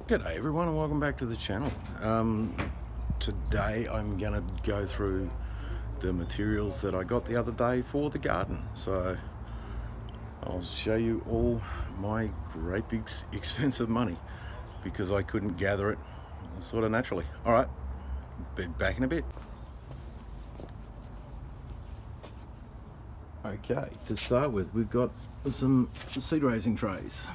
G'day everyone and welcome back to the channel. Today I'm going to go through the materials that I got the other day for the garden. So I'll show you all my great big expensive money because I couldn't gather it sort of naturally. Alright, be back in a bit. Okay, to start with, we've got some seed raising trays.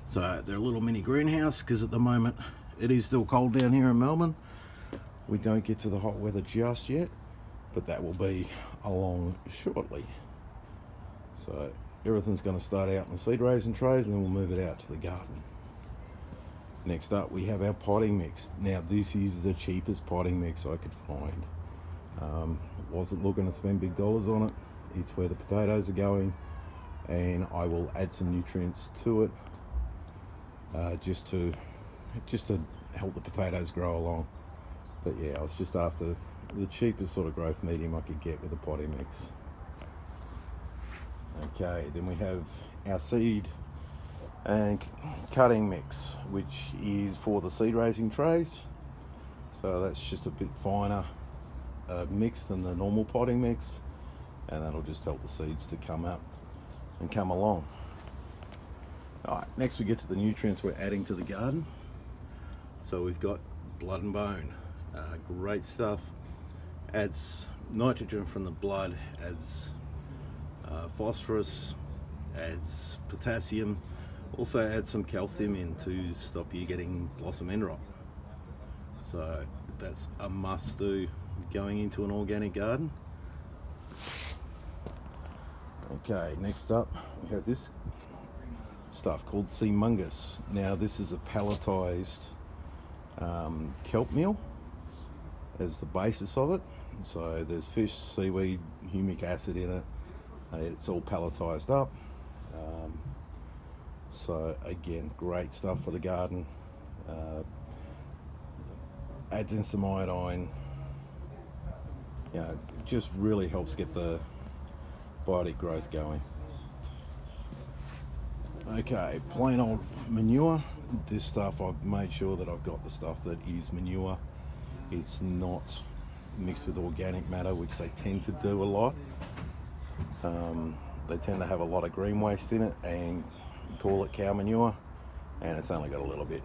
So they're a little mini greenhouse because at the moment it is still cold down here in Melbourne. We don't get to the hot weather just yet, but that will be along shortly. So everything's going to start out in the seed raising trays and then we'll move it out to the garden. Next up we have our potting mix. Now this is the cheapest potting mix I could find. Wasn't looking to spend big dollars on it. It's where the potatoes are going, and I will add some nutrients to it just to help the potatoes grow along. But yeah, I was just after the cheapest sort of growth medium I could get with a potting mix. Okay, then we have our seed and cutting mix, which is for the seed raising trays. So that's just a bit finer mix than the normal potting mix, and that'll just help the seeds to come up and come along. Alright, next we get to the nutrients we're adding to the garden. So we've got blood and bone, great stuff. Adds nitrogen from the blood, adds phosphorus, adds potassium, also adds some calcium in to stop you getting blossom end rot. So that's a must do going into an organic garden. Okay, next up we have this stuff called Seamungus. Now this is a pelletized kelp meal as the basis of it. So there's fish, seaweed, humic acid in it. It's all pelletized up. So again, great stuff for the garden. Adds in some iodine. You know, it just really helps get the biotic growth going. Okay, plain old manure. This stuff, I've made sure that I've got the stuff that is manure. It's not mixed with organic matter, which they tend to do a lot. They tend to have a lot of green waste in it and call it cow manure, and it's only got a little bit.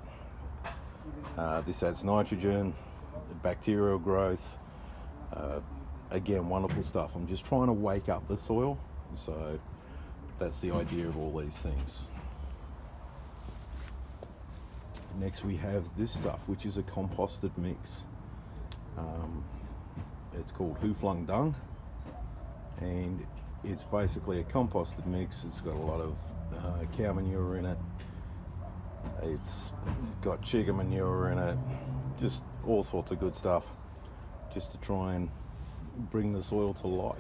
This adds nitrogen, bacterial growth. Again, wonderful stuff. I'm just trying to wake up the soil, so that's the idea of all these things. Next we have this stuff, which is a composted mix. It's called Who Flung Dung, and it's basically a composted mix. It's got a lot of cow manure in it. It's got chicken manure in it, just all sorts of good stuff, just to try and bring the soil to life.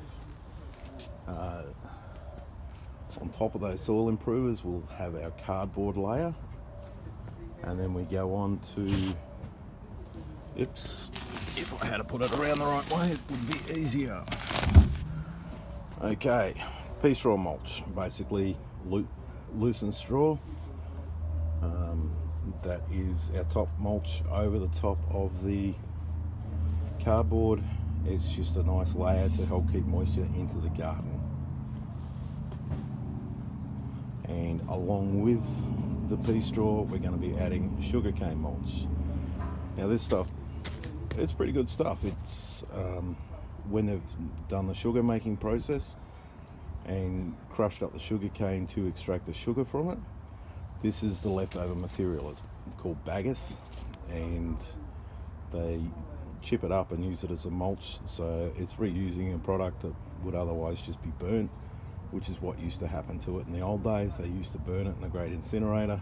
On top of those soil improvers, we'll have our cardboard layer, and then we go on to, if I had to put it around the right way, it would be easier. Okay, pea straw mulch, basically loosened straw. That is our top mulch over the top of the cardboard. It's just a nice layer to help keep moisture into the garden. And along with the pea straw, we're going to be adding sugarcane mulch. Now this stuff, it's pretty good stuff. It's when they've done the sugar making process and crushed up the sugarcane to extract the sugar from it, this is the leftover material. It's called bagasse, and they chip it up and use it as a mulch. So it's reusing a product that would otherwise just be burnt, which is what used to happen to it in the old days. They used to burn it in a great incinerator,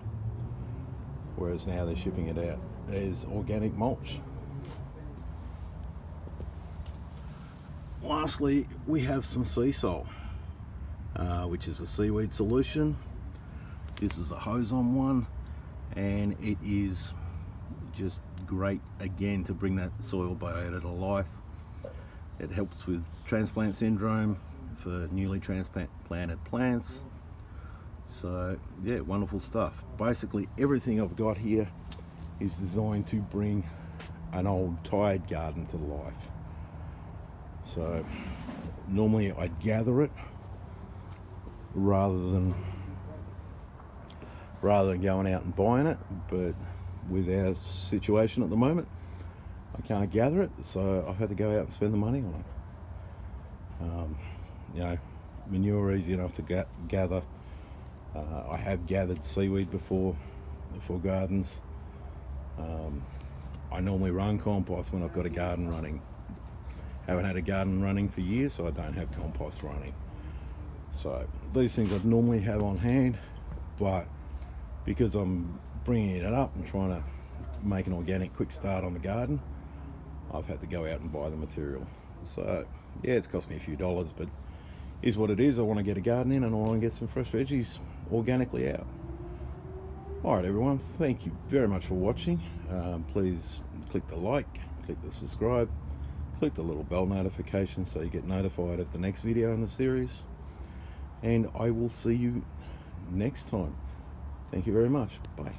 whereas now they're shipping it out as organic mulch. Lastly, we have some sea salt, which is a seaweed solution. This is a hose on one, and it is just great again to bring that soil biota to life. It helps with transplant syndrome for newly transplanted plants. So yeah, wonderful stuff. Basically everything I've got here is designed to bring an old tired garden to life. So normally I'd gather it rather than going out and buying it, but with our situation at the moment, I can't gather it, so I've had to go out and spend the money on it. You know, manure easy enough to gather. I have gathered seaweed before for gardens. I normally run compost when I've got a garden running. Haven't had a garden running for years, so I don't have compost running. So these things I'd normally have on hand, but because I'm bringing it up and trying to make an organic quick start on the garden, I've had to go out and buy the material. So yeah, it's cost me a few dollars, but is what it is. I want to get a garden in and I want to get some fresh veggies organically out. Alright everyone, thank you very much for watching. Please click the like, click the subscribe, click the little bell notification so you get notified of the next video in the series, and I will see you next time. Thank you very much. Bye.